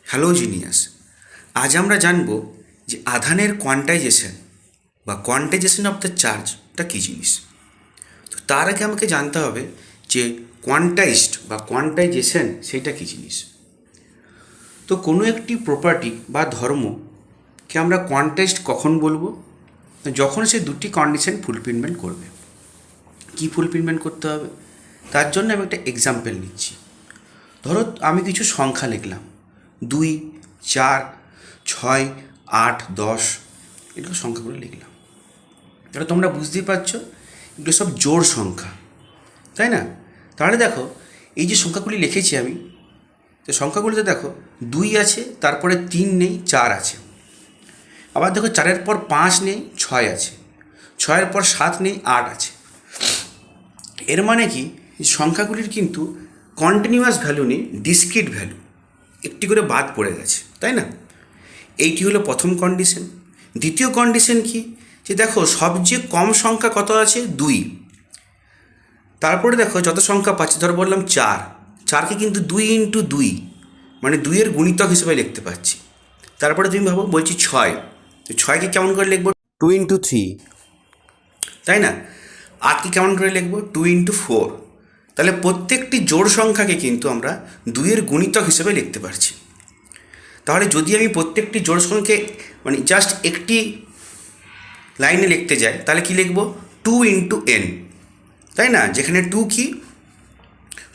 Hello genius. আজ আমরা জানব যে আধানের কোয়ান্টাইজেশন বা কোয়ান্টাইজেশন অফ দ্য চার্জটা কী জিনিস। তো তার আগে আমাকে জানতে হবে যে কোয়ান্টাইজড বা কোয়ান্টাইজেশন সেইটা কী জিনিস। তো কোনো একটি প্রপার্টি বা ধর্মকে আমরা কোয়ান্টাইজড কখন বলবো? যখন সে দুটি কন্ডিশন ফুলফিলমেন্ট করবে। কী ফুলফিলমেন্ট করতে হবে? তার জন্য আমি একটা এক্সাম্পল নিচ্ছি। ধরো আমি কিছু সংখ্যা লিখলাম 2, 4, 6, 8, 10, এগুলো সংখ্যাগুলো লিখলাম। তাহলে তোমরা বুঝতেই পারছো এগুলো সব জোড় সংখ্যা, তাই না? তাহলে দেখো এই যে সংখ্যাগুলি লিখেছি আমি, তো সংখ্যাগুলিতে দেখো 2 আছে, তারপরে 3 নেই, 4 আছে। আবার দেখো 4-এর পর 5 নেই, 6 আছে। 6-এর পর 7 নেই, 8 আছে। এর মানে কি সংখ্যাগুলির কিন্তু কন্টিনিউয়াস ভ্যালু নেই, ডিসক্রিট ভ্যালু একটি করে বাদ পড়ে গেছে, তাই না? এইটি হলো প্রথম কন্ডিশন। দ্বিতীয় কন্ডিশন কি, যে দেখো সবচেয়ে কম সংখ্যা কত আছে? 2। তারপরে দেখো যত সংখ্যা পাচ্ছে, ধর বললাম 4, 4কে কিন্তু 2 ইন্টু 2 মানে 2-এর গুণিতক হিসেবে লিখতে পারছি। তারপরে তুমি ভাবো বলছি 6, তো 6কে কেমন করে লিখবো? 2 ইন্টু 3, তাই না? 8কে কেমন করে লিখবো? 2 ইন্টু 4। তাহলে প্রত্যেকটি জোড় সংখ্যাকে কিন্তু আমরা 2-এর গুণিতক হিসেবে লিখতে পারছি। তাহলে যদি আমি প্রত্যেকটি জোড় সংখ্যাকে মানে জাস্ট একটি লাইনে লিখতে যাই, তাহলে কি লিখব? 2 ইন্টু n, তাই না? যেখানে 2 কি,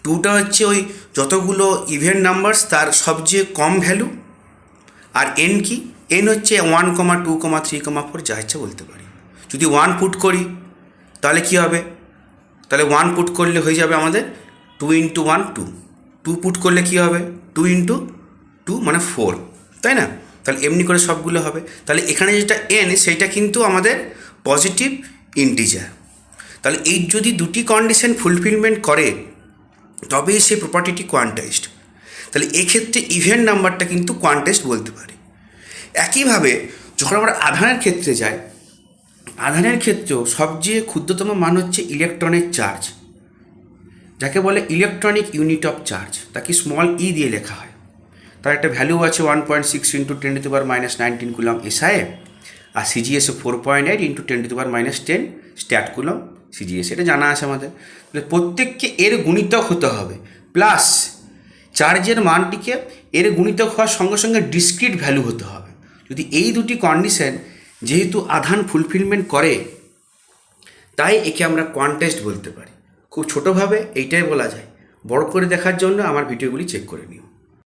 2টা হচ্ছে ওই যতগুলো ইভেন নাম্বারস তার সবচেয়ে কম ভ্যালু। আর n কি, n হচ্ছে 1, 2, 3, 4 যা ইচ্ছা বলতে পারি। যদি 1 পুট করি তাহলে কি হবে? তাহলে 1 পুট করলে হয়ে যাবে আমাদের 2 ইন্টু 1 2, 2 পুট করলে কি হবে? 2 ইন্টু 2 মানে 4, তাই না? তাহলে এমনি করে সবগুলো হবে। তাহলে এখানে যেটা n সেইটা কিন্তু আমাদের পজিটিভ ইন্টিজার। তাহলে এই যদি দুটি কন্ডিশন ফুলফিলমেন্ট করে তবেই সেই প্রপার্টিটি কোয়ান্টাইজড। তাহলে এক্ষেত্রে ইভেন নাম্বারটা কিন্তু কোয়ান্টাইজড বলতে পারি। একইভাবে যখন আমরা আধানের ক্ষেত্রে যাই, আধানের ক্ষেত্রেও সবচেয়ে ক্ষুদ্রতম মান হচ্ছে ইলেকট্রনের চার্জ, যাকে বলে ইলেকট্রনিক ইউনিট অফ চার্জ, তাকে স্মল ই দিয়ে লেখা হয়। তার একটা ভ্যালু আছে 1.6 ইন্টু 10⁻19 কুলম এসআইএ, আর সিজিএসে 4.8 ইন্টু 10⁻10 স্ট্যাট কুলম সিজিএস, এটা জানা আছে আমাদের। তাহলে প্রত্যেককে এর গুণিতক হতে হবে, প্লাস চার্জের মানটিকে এর গুণিতক হওয়ার সঙ্গে সঙ্গে ডিসক্রিট ভ্যালু হতে হবে। যদি এই দুটি কন্ডিশন যেহেতু আধান ফুলফিলমেন্ট করে, তাই একে আমরা কোয়ান্টাইজড বলতে পারি। খুব ছোটোভাবে এইটাই বলা যায়। বড় করে দেখার জন্য আমার ভিডিওগুলি চেক করে নিও।